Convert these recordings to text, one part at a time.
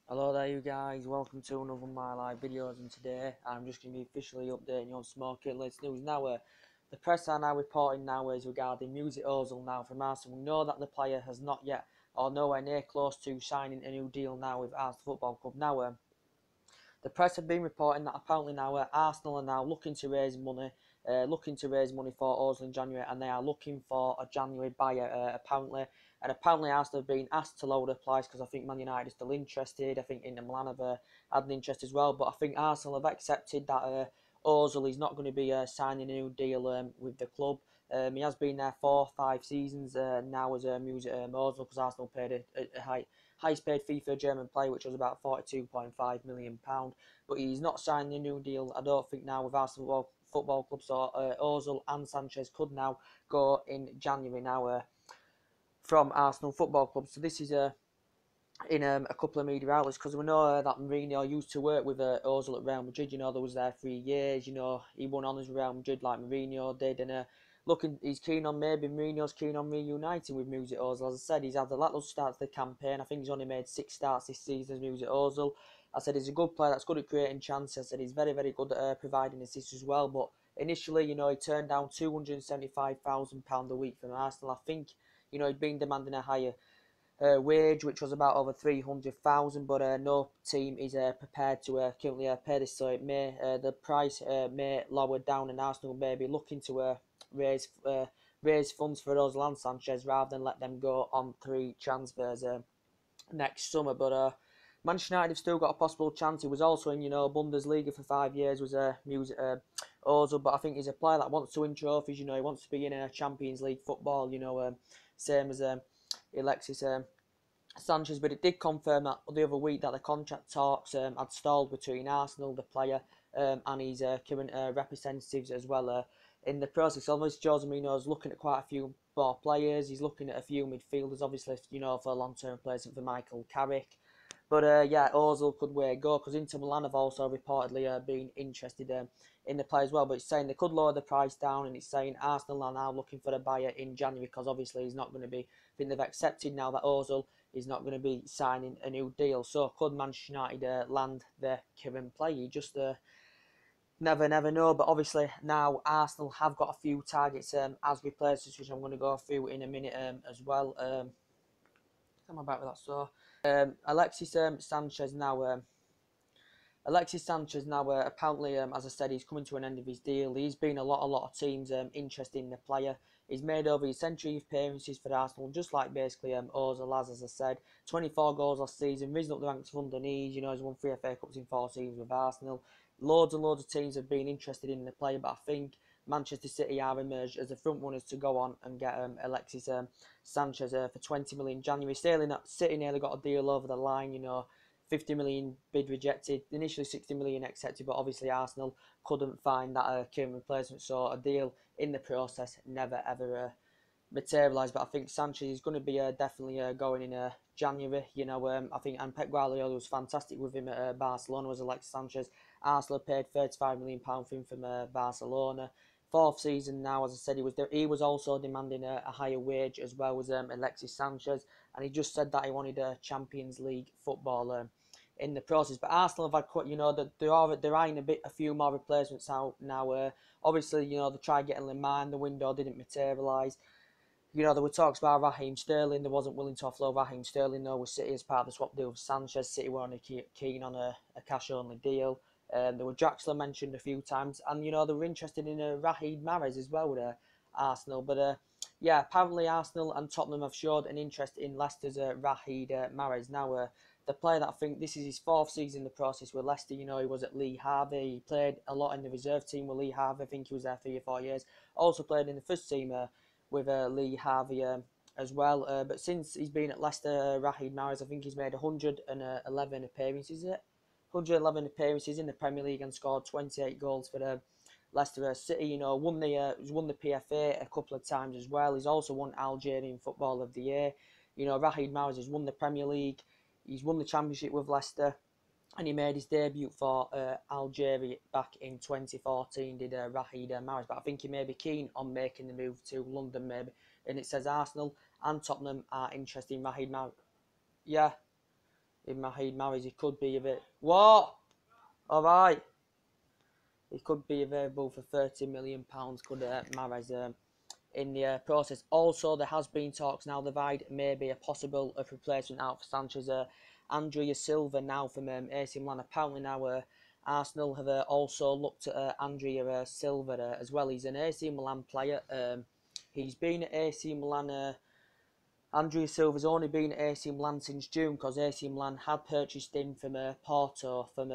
Hello there you guys, welcome to another of my live videos, and today I'm just going to be officially updating you on Smoking List News. Now, the press are now reporting now is regarding Mesut Ozil now from Arsenal. We know that the player has not yet or nowhere near close to signing a new deal now with Arsenal Football Club. Now, the press have been reporting that apparently now Arsenal are now looking to raise money, for Ozil in January, and they are looking for a January buyer apparently Arsenal have been asked to lower the price because I think Man United is still interested. I think Inter Milan have had an interest as well, but I think Arsenal have accepted that Ozil is not going to be signing a new deal with the club. He has been there 4 or 5 seasons now as a Mesut Ozil, because Arsenal paid a highest paid fee for a German player, which was about £42.5 million. But he's not signing a new deal, I don't think, now with Arsenal Football Club. So Ozil and Sanchez could now go in January now from Arsenal Football Club. So this is in a couple of media outlets, because we know that Mourinho used to work with Ozil at Real Madrid. You know, there was there 3 years. You know, he won honours with Real Madrid like Mourinho did, and he's keen on, maybe Mourinho's keen on reuniting with Mesut Ozil. As I said, he's had the lacklustre start to the campaign. I think he's only made 6 starts this season as Mesut Ozil. I said he's a good player that's good at creating chances. I said he's very, very good at providing assists as well. But initially, you know, he turned down £275,000 a week from Arsenal. I think, you know, he'd been demanding a higher wage, which was about over 300,000, but no team is prepared to currently pay this, so it may the price may lower down, and Arsenal may be looking to raise raise funds for Ozil and Sanchez rather than let them go on 3 transfers next summer. But Manchester United have still got a possible chance. He was also in, you know, Bundesliga for 5 years, was Ozil, but I think he's a player that wants to win trophies. You know, he wants to be in a Champions League football. You know, same as Alexis Sanchez. But it did confirm that the other week that the contract talks had stalled between Arsenal, the player, and his current representatives as well in the process. Obviously, Jose Mourinho is looking at quite a few more players. He's looking at a few midfielders, obviously, you know, for long-term replacement for Michael Carrick. But yeah, Ozil could go, because Inter Milan have also reportedly been interested in the player as well. But it's saying they could lower the price down, and it's saying Arsenal are now looking for a buyer in January, because obviously he's not going to be. I think they've accepted now that Ozil is not going to be signing a new deal. So could Manchester United land their current player? You just never know. But obviously now Arsenal have got a few targets as replacements, which I'm going to go through in a minute as well. Come on back with that. So Alexis Sanchez now apparently, as I said, he's coming to an end of his deal. He's been a lot of teams interested in the player. He's made over his century appearances for Arsenal, just like basically Ozil has, as I said. 24 goals last season, risen up the ranks of underneath. You know, he's won 3 FA Cups in 4 seasons with Arsenal. Loads and loads of teams have been interested in the player, but I think Manchester City are emerged as the front runners to go on and get Alexis Sanchez for 20 million January. City nearly got a deal over the line, you know. 50 million bid rejected, initially 60 million accepted, but obviously Arsenal couldn't find that current replacement, so a deal in the process never ever materialised. But I think Sanchez is going to be definitely going in January. You know, I think, and Pep Guardiola was fantastic with him at Barcelona, was Alexis Sanchez. Arsenal paid £35 million for him from Barcelona. 4th season now, as I said, he was also demanding a higher wage as well as Alexis Sanchez, and he just said that he wanted a Champions League footballer in the process. But Arsenal have had quite, you know, they're eyeing a few more replacements out now. Obviously, you know, they tried getting Lemar in the window, didn't materialise. You know, there were talks about Raheem Sterling. They wasn't willing to offload Raheem Sterling, though, with City as part of the swap deal with Sanchez. City were only keen on a cash-only deal. There were Draxler mentioned a few times, and, you know, they were interested in Raheem Mahrez as well with Arsenal. But yeah, apparently Arsenal and Tottenham have showed an interest in Leicester's Raheem Mahrez. Now, the player that I think this is his 4th season in the process with Leicester. You know, he was at Lee Harvey. He played a lot in the reserve team with Lee Harvey. I think he was there 3 or 4 years. Also played in the first team with Lee Harvey as well. But since he's been at Leicester, Raheem Mahrez, I think he's made 111 appearances. 111 appearances in the Premier League and scored 28 goals for Leicester City. You know, he's won the PFA a couple of times as well. He's also won Algerian Football of the Year. You know, Raheem Mahrez has won the Premier League. He's won the Championship with Leicester. And he made his debut for Algeria back in 2014, did Raheem Mahrez. But I think he may be keen on making the move to London, maybe. And it says Arsenal and Tottenham are interested in Raheem Mahrez. Yeah, If Mahid marries, he could be a bit. What? All right. He could be available for £30 million. Could Mahrez in the process. Also, there has been talks now. They've eyed maybe a possible replacement out for Sanchez. Andrea Silva now from AC Milan. Apparently now Arsenal have also looked at Andrea Silva as well. He's an AC Milan player. He's been at AC Milan. Andrea Silva's only been at AC Milan since June because AC Milan had purchased him from Porto for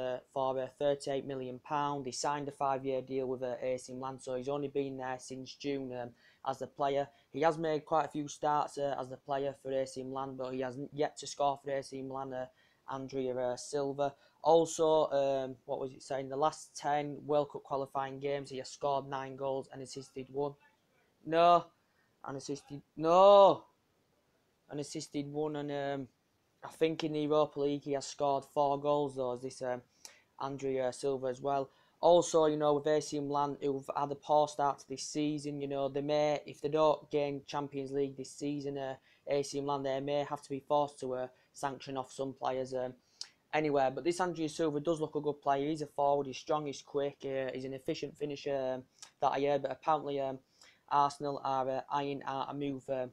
£38 million. He signed a 5-year deal with AC Milan, so he's only been there since June as a player. He has made quite a few starts as a player for AC Milan, but he hasn't yet to score for AC Milan, Andrea Silva. Also, what was it saying? The last 10 World Cup qualifying games, he has scored 9 goals and assisted 1. No, and assisted... No! And assisted 1, and I think in the Europa League he has scored 4 goals though, as this Andrea Silva as well. Also, you know, with AC Milan, who've had a poor start to this season, you know, they may, if they don't gain Champions League this season, AC Milan, they may have to be forced to sanction off some players anywhere. But this Andrea Silva does look a good player. He's a forward, he's strong, he's quick, he's an efficient finisher that I heard. But apparently Arsenal are eyeing out a move for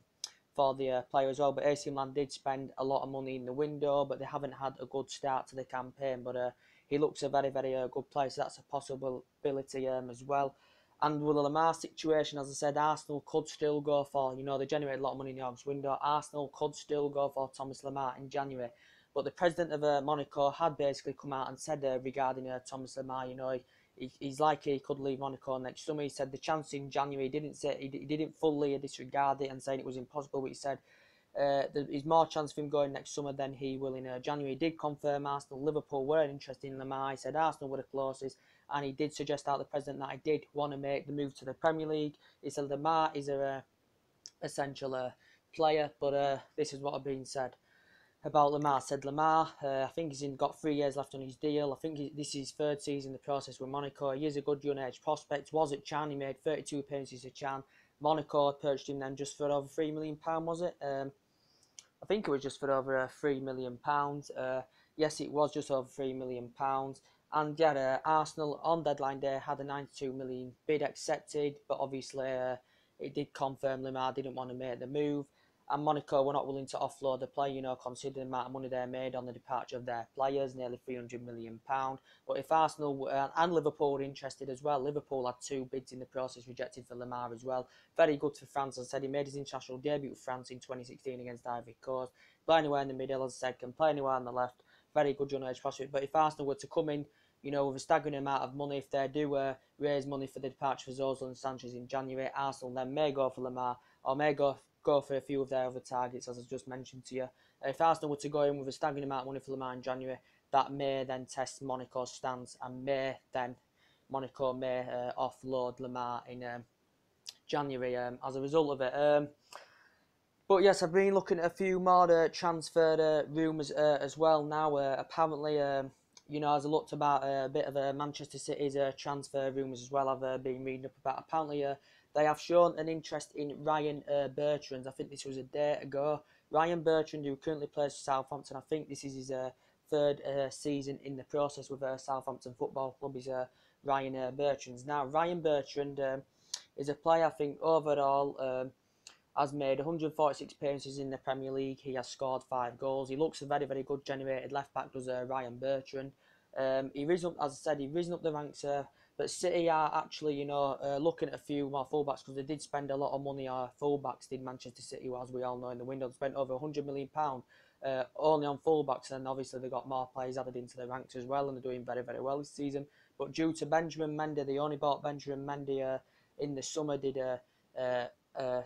the player as well. But AC Milan did spend a lot of money in the window, but they haven't had a good start to the campaign. But he looks a very, very good player, so that's a possibility as well. And with the Lamar situation, as I said, Arsenal could still go for, you know, they generated a lot of money in the August window. Arsenal could still go for Thomas Lamar in January. But the president of Monaco had basically come out and said regarding Thomas Lamar, you know, he's likely he could leave Monaco next summer. He said the chance in January, he didn't fully disregard it and saying it was impossible, but he said there's more chance of him going next summer than he will in January. He did confirm Arsenal, Liverpool were interested in Lamar. He said Arsenal were the closest, and he did suggest out the president that he did want to make the move to the Premier League. He said Lamar is a essential player, but this is what had been said about Lamar. Said Lamar, I think he's got 3 years left on his deal. I think this is his 3rd season in the process with Monaco. He is a good young age prospect. Was at Chan, he made 32 appearances at Chan. Monaco purchased him then just for over £3 million, was it? I think it was just for over £3 million. Yes, it was just over £3 million. And yeah, Arsenal on deadline day had a 92 million bid accepted, but obviously it did confirm Lamar didn't want to make the move. And Monaco were not willing to offload the player, you know, considering the amount of money they made on the departure of their players, nearly £300 million. But if Arsenal and Liverpool were interested as well, Liverpool had 2 bids in the process rejected for Lamar as well. Very good for France. As I said, he made his international debut with France in 2016 against Ivory Coast. Play anywhere in the middle, as I said, can play anywhere on the left. Very good young age prospect. But if Arsenal were to come in, you know, with a staggering amount of money, if they do raise money for the departure of Ozil and Sanchez in January, Arsenal then may go for Lamar, or may go for a few of their other targets, as I just mentioned to you. If Arsenal were to go in with a staggering amount of money for Lamar in January, that may then test Monaco's stance, and Monaco may offload Lamar in January as a result of it. But yes, I've been looking at a few more transfer rumours as well now. Apparently, you know, as I looked about a bit of Manchester City's transfer rumours as well, I've been reading up about. Apparently, they have shown an interest in Ryan Bertrand. I think this was a day ago. Ryan Bertrand, who currently plays for Southampton, I think this is his 3rd season in the process with Southampton Football Club, is Ryan Bertrand. Now, Ryan Bertrand is a player, I think, overall has made 146 appearances in the Premier League. He has scored 5 goals. He looks a very, very good generated left back, does Ryan Bertrand. He risen up, as I said, he risen up the ranks. But City are actually, you know, looking at a few more fullbacks, because they did spend a lot of money on fullbacks, did Manchester City, as we all know, in the window. They spent over £100 million only on fullbacks, and obviously they got more players added into the ranks as well, and they're doing very, very well this season. But due to Benjamin Mendy, they only bought Benjamin Mendy in the summer, did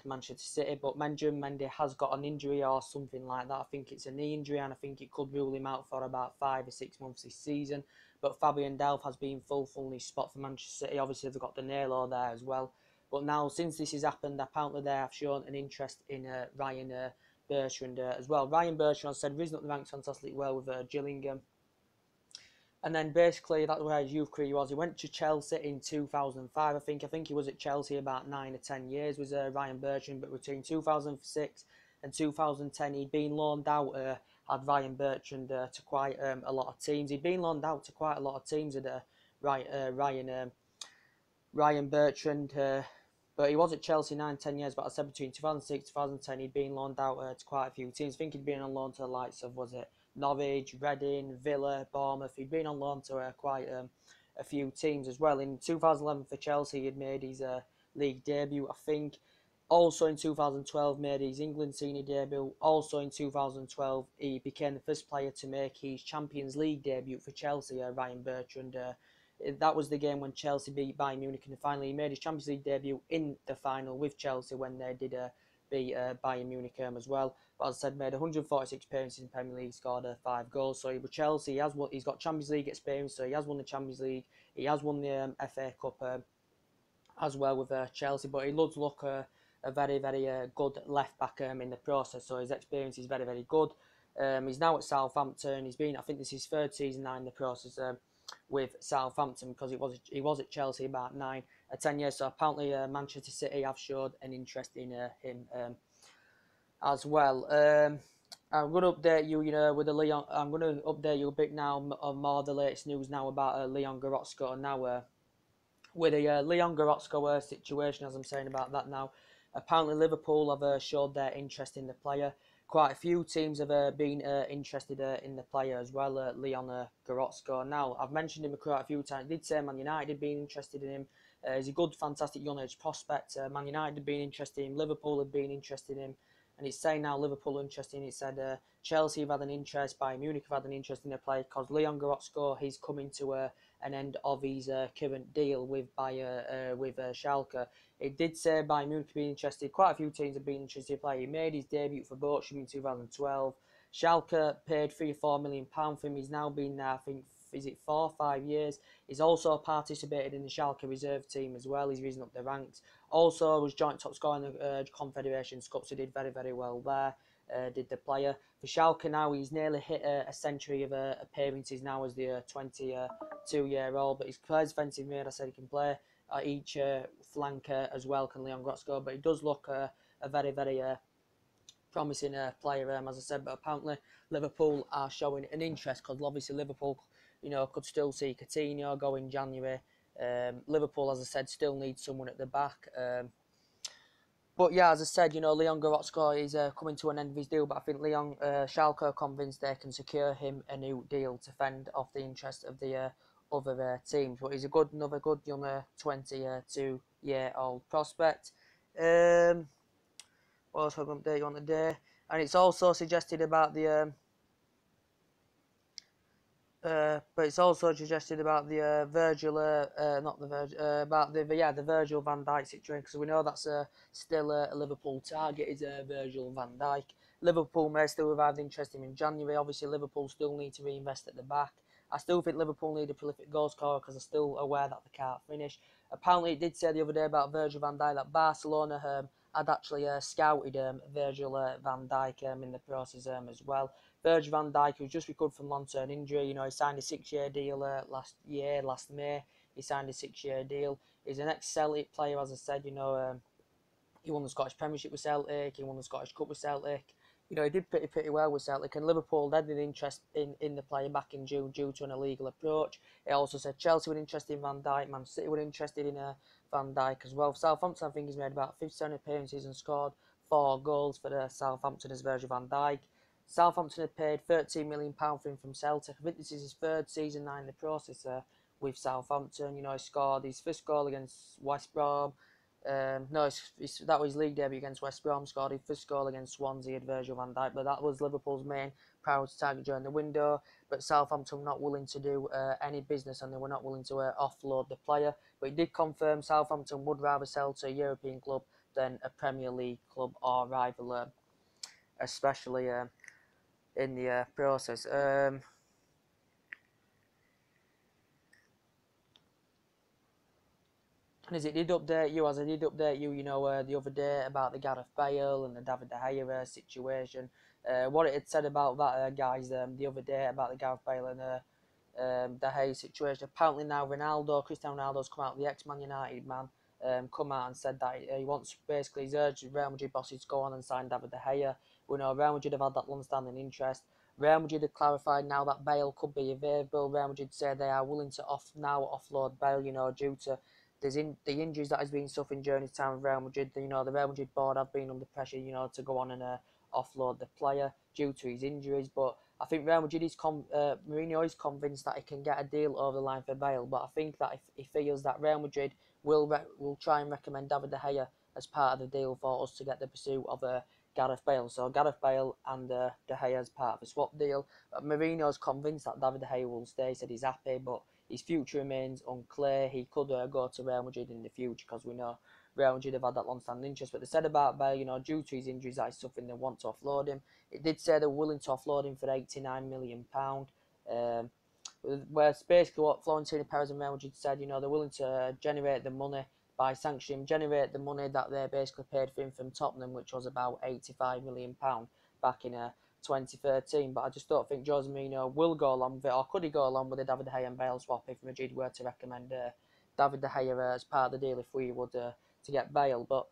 Manchester City, but Benjamin Mendy has got an injury or something like that. I think it's a knee injury, and I think it could rule him out for about 5 or 6 months this season. But Fabian Delph has been full in his spot for Manchester City. Obviously, they've got Danilo there as well. But now, since this has happened, apparently they have shown an interest in Ryan Bertrand as well. Ryan Bertrand, as I said, risen up the ranks fantastically well with Gillingham. And then basically that's where his youth career was. He went to Chelsea in 2005, I think. I think he was at Chelsea about 9 or 10 years, was Ryan Bertrand. But between 2006 and 2010, he'd been loaned out, had Ryan Bertrand to quite a lot of teams. He'd been loaned out to quite a lot of teams at Ryan Bertrand, but he was at Chelsea 9-10 years. But I said between 2006 2010 he'd been loaned out to quite a few teams. I think he'd been on loan to the likes of, was it Norwich, Reading, Villa, Bournemouth. He'd been on loan to quite a few teams as well. In 2011 for Chelsea, he'd made his league debut, I think. Also in 2012 made his England senior debut. Also in 2012 he became the first player to make his Champions League debut for Chelsea, Ryan Bertrand. That was the game when Chelsea beat Bayern Munich in the final. He made his Champions League debut in the final with Chelsea when they did beat Bayern Munich as well. But as I said, made 146 appearances in the Premier League, scored 5 goals. So with Chelsea, he's got Champions League experience, so he has won the Champions League. He has won the FA Cup as well with Chelsea, but he does look a very, very good left back in the process. So his experience is very, very good. He's now at Southampton. I think this is his third season now in the process with Southampton, because he was at Chelsea about 9 or 10 years. So apparently Manchester City have showed an interest in him as well. I'm going to update you, with the Leon. I'm going to update you a bit now on more of the latest news now about Leon Goretzka now. With the Leon Goretzka situation, as I'm saying about that now, apparently Liverpool have showed their interest in the player. Quite a few teams have been interested in the player as well, Leon Goretzka. Now, I've mentioned him quite a few times. I did say Man United had been interested in him. He's a good, fantastic young age prospect. Man United had been interested in him. Liverpool had been interested in him. And it's saying now Liverpool are interested in it. It said Chelsea have had an interest, Bayern Munich have had an interest in the player, because Leon Goretzka, he's coming to an end of his current deal with Schalke. It did say Bayern Munich have been interested. Quite a few teams have been interested in the player. He made his debut for Bochum in 2012. Schalke paid £3 or £4 million for him. He's now been there, I think, is it 4 or 5 years? He's also participated in the Schalke reserve team as well. He's risen up the ranks. Also was joint top scorer in the Confederations Cup, so did very, very well there. Did the player. For Schalke now, he's nearly hit a century of appearances now as the 22-year-old. But he's plays defensive mid. I said he can play at each flanker as well, can Leon Goretzka. But he does look a very, very promising player, as I said. But apparently Liverpool are showing an interest, because obviously Liverpool, could still see Coutinho go in January. Liverpool, as I said, still needs someone at the back. But yeah, as I said, Leon Goretzka is coming to an end of his deal, but I think Schalke are convinced they can secure him a new deal to fend off the interest of the other teams. But he's another good young 22-year-old prospect. What else I'm going to update you on today? And it's also suggested about the but it's also suggested about the Virgil, the Virgil van Dijk situation, because we know that's still a Liverpool target, is Virgil van Dijk. Liverpool may still revive the interest in him in January. Obviously, Liverpool still need to reinvest at the back. I still think Liverpool need a prolific goal scorer, because they're still aware that they can't finish. Apparently, it did say the other day about Virgil van Dijk that Barcelona had actually scouted Virgil van Dijk in the process as well. Virgil van Dijk, who's just recovered from long-term injury, he signed a 6-year deal last May. He signed a 6-year deal. He's an ex-Celtic player, as I said. He won the Scottish Premiership with Celtic. He won the Scottish Cup with Celtic. He did pretty well with Celtic. And Liverpool had an interest in the player back in June due to an illegal approach. It also said Chelsea were interested in Van Dijk. Man City were interested in Van Dijk as well. Southampton, I think, he's made about 57 appearances and scored 4 goals for the Southampton as Virgil van Dijk. Southampton had paid £13 million for him from Celtic. I think this is his 3rd season now in the process with Southampton. He scored his first goal against West Brom. That was his league debut against West Brom. Scored his first goal against Swansea at Virgil van Dijk. But that was Liverpool's main priority target during the window. But Southampton were not willing to do any business, and they were not willing to offload the player. But he did confirm Southampton would rather sell to a European club than a Premier League club or rival, especially in the process. And as I did update you, the other day about the Gareth Bale and the David De Gea situation. What it had said about that, guys, the other day about the Gareth Bale and De Gea situation. Apparently now Cristiano Ronaldo's come out, the ex-Man United man, come out and said that he's urged Real Madrid bosses to go on and sign David De Gea. We know Real Madrid have had that long-standing interest. Real Madrid have clarified now that Bale could be available. Real Madrid say they are willing to offload Bale, due to the injuries that he's been suffering during his time with Real Madrid. The Real Madrid board have been under pressure, to go on and offload the player due to his injuries. But I think Real Madrid Mourinho is convinced that he can get a deal over the line for Bale. But I think that if he feels that Real Madrid will try and recommend David De Gea as part of the deal for us to get the pursuit of Gareth Bale. So Gareth Bale and De Gea as part of the swap deal. Mourinho's convinced that David De Gea will stay. He said he's happy, but his future remains unclear. He could go to Real Madrid in the future, because we know Real Madrid have had that long-standing interest. But they said about Bale, due to his injuries that he's suffering, they want to offload him. It did say they're willing to offload him for £89 million. Where basically what Florentino Perez and Real Madrid said, they're willing to generate the money by sanctioning, generate the money that they basically paid for him from Tottenham, which was about £85 million back in 2013. But I just don't think Jose Mourinho will go along with it, or could he go along with the David De Gea and Bale swap if Madrid were to recommend David De Gea as part of the deal if we would to get Bale. But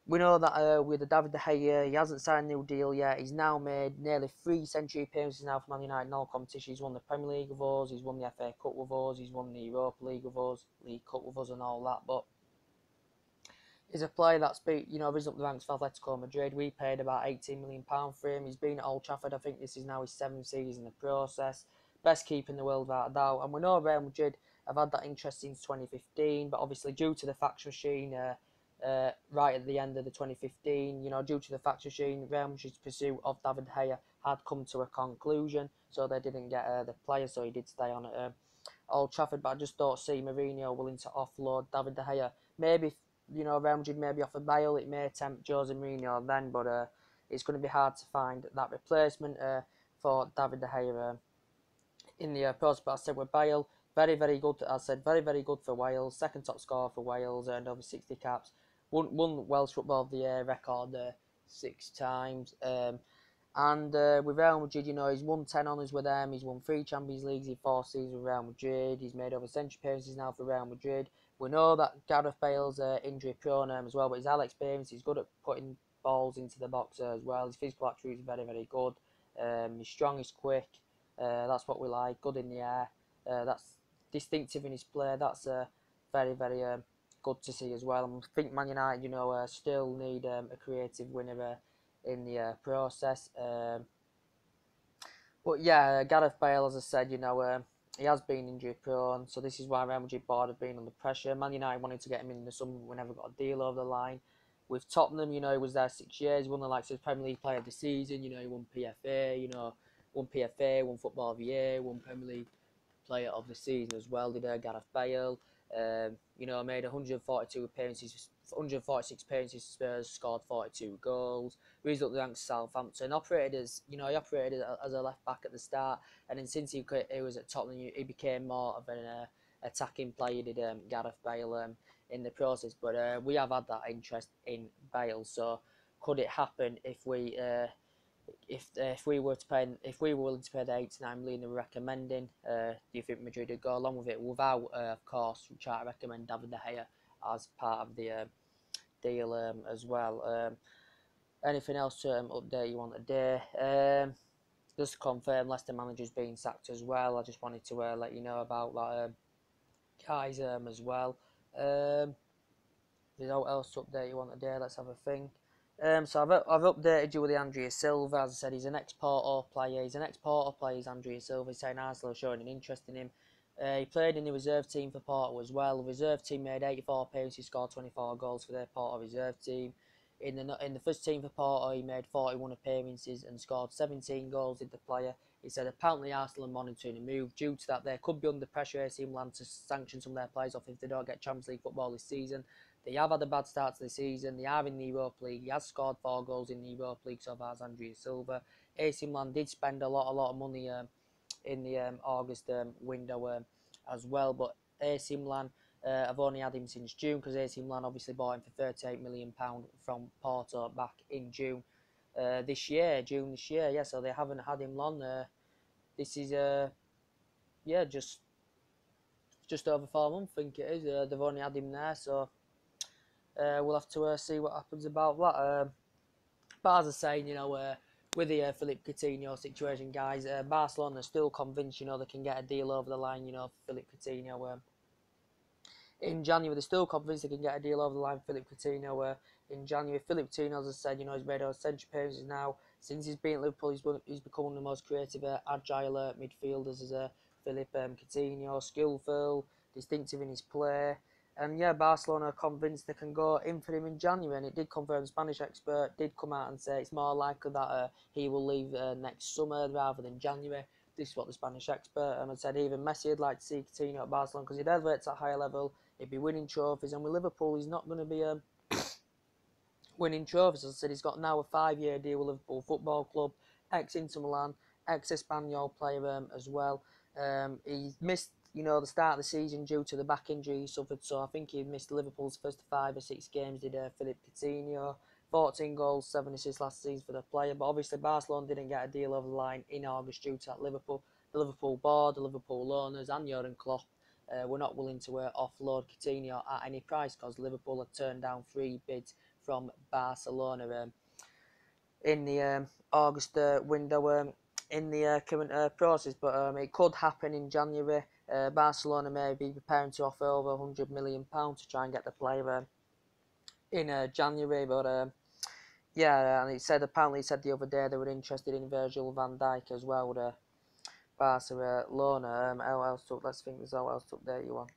we know that with the David De Gea, he hasn't signed a new deal yet. He's now made nearly 3 century appearances now for Man United in all competitions. He's won the Premier League with us, he's won the FA Cup with us, he's won the Europa League with us, League Cup with us and all that. But he's a player that's risen up the ranks for Atletico Madrid. We paid about £18 million for him. He's been at Old Trafford. I think this is now his 7th season in the process. Best keeper in the world without a doubt. And we know Real Madrid have had that interest since 2015, but obviously due to the fax machine right at the end of the 2015, due to the fax machine, Real Madrid's pursuit of David De Gea had come to a conclusion, so they didn't get the player, so he did stay on at Old Trafford. But I just don't see Mourinho willing to offload David De Gea. Maybe Real Madrid maybe offer Bale, it may tempt Jose Mourinho then, but it's going to be hard to find that replacement for David De Gea in the process. But I said with Bale, very, very good. I said very, very good for Wales. Second top scorer for Wales, earned over 60 caps. Won Welsh Football of the Year record 6 times. And with Real Madrid, he's won 10 honours with them. He's won 3 Champions Leagues in 4 seasons with Real Madrid. He's made over century appearances now for Real Madrid. We know that Gareth Bale's injury prone as well, but he's had experience. He's good at putting balls into the box as well. His physical attributes are very, very good. He's strong, he's quick. That's what we like. Good in the air. That's distinctive in his play. That's very, very good to see as well. And I think Man United, still need a creative winner in the process. But yeah, Gareth Bale, as I said, he has been injury prone, so this is why Real Madrid board have been under pressure. Man United wanted to get him in the summer, we never got a deal over the line. With Tottenham, he was there 6 years, he won the likes of Premier League Player of the Season, he won PFA, won Football of the Year, won Premier League Player of the Season as well, did Gareth Bale. Made 142 appearances, 146 appearances for Spurs, scored 42 goals. Risen up the ranks Southampton. Operated as as a left back at the start, and then since he was at Tottenham, he became more of an attacking player. Did Gareth Bale in the process, but we have had that interest in Bale. So could it happen if we if we were willing to pay the 89 million they were recommending, do you think Madrid would go along with it without, of course, try to recommend David De Gea as part of the deal as well? Anything else to update you on today? Just to confirm, Leicester manager's being sacked as well. I just wanted to let you know about that, guys, as well. There's no else to update you on today. Let's have a think. So I've updated you with the Andrea Silva. As I said, he's an ex-Porto player. He's Andrea Silva. He's saying Arsenal are showing an interest in him. He played in the reserve team for Porto as well. The reserve team made 84 appearances, scored 24 goals for their Porto reserve team. In the first team for Porto, he made 41 appearances and scored 17 goals. Did the player? He said apparently Arsenal are monitoring a move. Due to that, they could be under pressure, AC Milan, to sanction some of their players off if they don't get Champions League football this season. They have had a bad start to the season. They are in the Europa League. He has scored 4 goals in the Europa League so far as Andrea Silva. AC Milan did spend a lot of money in the August window as well, but AC Milan have only had him since June, because AC Milan obviously bought him for £38 million from Porto back in June this year. Yeah, so they haven't had him long. This is just over 4 months, I think it is. They've only had him there, so we'll have to see what happens about that. But as I say, with the Philippe Coutinho situation, guys. Barcelona are still convinced, they can get a deal over the line, for Philippe Coutinho. In January, they're still convinced they can get a deal over the line for Philippe Coutinho. In January, Philippe Coutinho, as I said, he's made over century appearances now. Since he's been at Liverpool, he's become one of the most creative, agile midfielders as Philippe Coutinho, skillful, distinctive in his play. And yeah, Barcelona are convinced they can go in for him in January, and it did confirm. Spanish expert did come out and say it's more likely that he will leave next summer rather than January. This is what the Spanish expert had said. Even Messi would like to see Coutinho at Barcelona because he'd elevate at a higher level. He'd be winning trophies, and with Liverpool, he's not going to be winning trophies. As I said, he's got now a 5-year deal with Liverpool Football Club, ex-Inter Milan, ex-Espanyol player as well. He missed, the start of the season due to the back injury he suffered, so I think he missed Liverpool's first 5 or 6 games, did Philippe Coutinho. 14 goals, 7 assists last season for the player, but obviously Barcelona didn't get a deal over the line in August due to that the Liverpool board, the Liverpool owners and Jurgen Klopp were not willing to offload Coutinho at any price because Liverpool had turned down 3 bids from Barcelona in the August window in the current process, but it could happen in January. Barcelona may be preparing to offer over £100 million to try and get the player in January, but yeah, and apparently it said the other day they were interested in Virgil van Dijk as well, Barcelona. Let's think there's how else to update you on.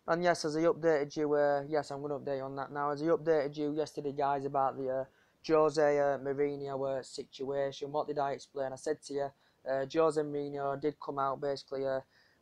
And yes, as I updated you, yes, I'm going to update you on that now. As I updated you yesterday, guys, about the Jose Mourinho situation, what did I explain? I said to you, Jose Mourinho did come out basically.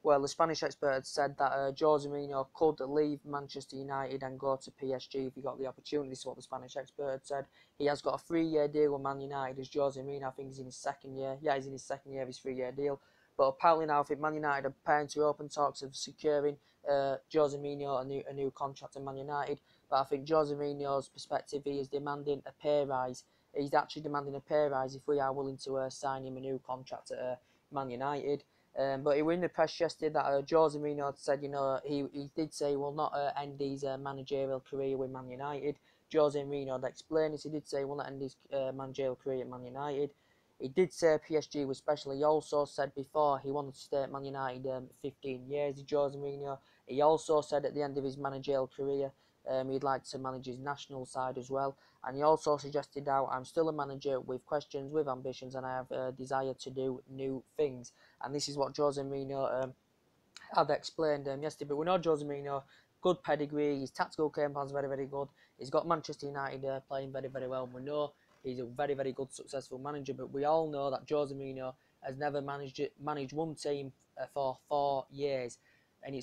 Well, the Spanish expert had said that Jose Mourinho could leave Manchester United and go to PSG if he got the opportunity. This is what the Spanish expert had said. He has got a 3-year deal with Man United as Jose Mourinho. I think he's in his 2nd year. Yeah, he's in his 2nd year of his 3-year deal. But apparently now, I think Man United are preparing to open talks of securing Jose Mourinho a new contract at Man United. But I think Jose Mourinho's perspective, he is demanding a pay rise. He's actually demanding a pay rise if we are willing to sign him a new contract at Man United. But he was in the press yesterday that Jose Mourinho said, he did say he will not end his managerial career with Man United. Jose Mourinho had explained this. He did say he will not end his managerial career at Man United. He did say PSG was special. He also said before he wanted to stay at Man United 15 years. Jose Mourinho. He also said at the end of his managerial career he'd like to manage his national side as well. And he also suggested how I'm still a manager with questions, with ambitions, and I have a desire to do new things. And this is what Jose Mourinho had explained yesterday. But we know Jose Mourinho, good pedigree, his tactical game plan's very, very good. He's got Manchester United playing very, very well. We know he's a very, very good, successful manager, but we all know that Jose Mourinho has never managed one team for 4 years. And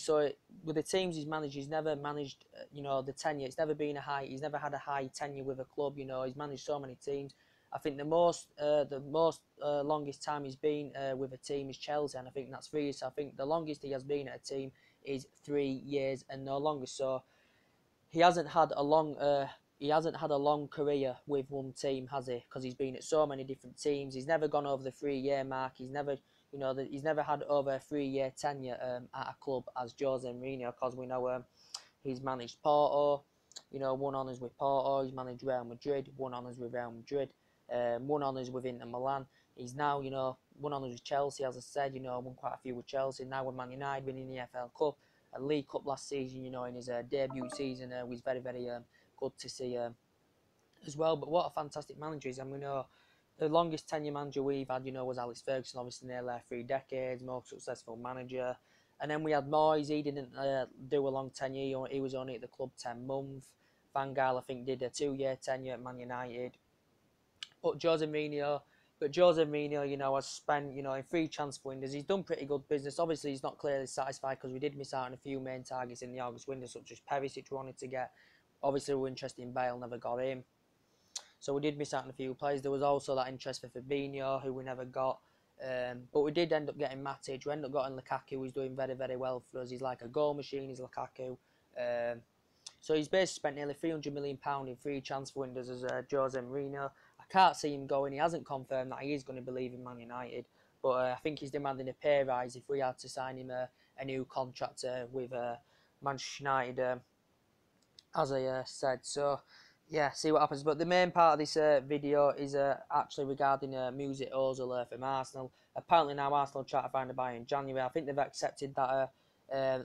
with the teams he's managed, he's never managed, the tenure. It's never been he's never had a high tenure with a club. He's managed so many teams. I think the most longest time he's been with a team is Chelsea, and I think that's 3 years. So I think the longest he has been at a team is 3 years and no longer. So he hasn't had a long career with one team, has he? Because he's been at so many different teams. He's never gone over the 3-year mark. He's never had over a 3-year tenure at a club as Jose Mourinho. Because we know he's managed Porto, won honours with Porto. He's managed Real Madrid, won honours with Real Madrid. Won honours with Inter Milan. He's now, won honours with Chelsea, as I said, won quite a few with Chelsea. Now with Man United, winning the FL Cup, a League Cup last season, in his debut season, was very, very good to see as well. But what a fantastic manager he is. And we know the longest tenure manager we've had, was Alex Ferguson, obviously nearly 3 decades, most successful manager. And then we had Moyes. He didn't do a long tenure. He was only at the club 10 months. Van Gaal, I think, did a 2-year tenure at Man United. But Jose Mourinho, has spent, in 3 transfer windows. He's done pretty good business. Obviously, he's not clearly satisfied because we did miss out on a few main targets in the August window, such as Perisic we wanted to get. Obviously, we were interested in Bale, never got him. So we did miss out on a few players. There was also that interest for Fabinho, who we never got. But we did end up getting Matic. We ended up getting Lukaku, who's doing very, very well for us. He's like a goal machine, he's Lukaku. So he's basically spent nearly £300 million in 3 transfer windows as Jose Mourinho. I can't see him going. He hasn't confirmed that he is going to be leaving Man United. But I think he's demanding a pay rise if we had to sign him a new contract with Manchester United as I said. So yeah, see what happens. But the main part of this video is actually regarding Mesut Ozil from Arsenal. Apparently now Arsenal try to find a buyer in January. I think they've accepted that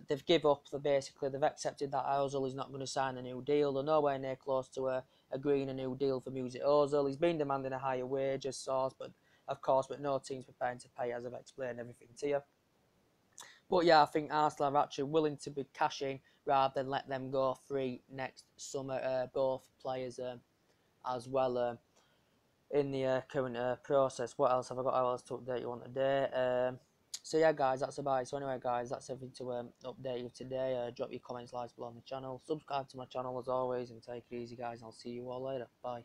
they've give up. They've accepted that Ozil is not going to sign a new deal. They're nowhere near close to agreeing a new deal for Mesut Ozil. He's been demanding a higher wage as source, but of course, but no team's preparing to pay, as I've explained everything to you. But yeah, I think Arsenal are actually willing to be cashing rather than let them go free next summer. Both players as well in the current process. What else have I got? How else to update you on today? So yeah, guys, that's about it. So anyway, guys, that's everything to update you today. Drop your comments, likes below on the channel. Subscribe to my channel as always, and take it easy, guys. I'll see you all later. Bye.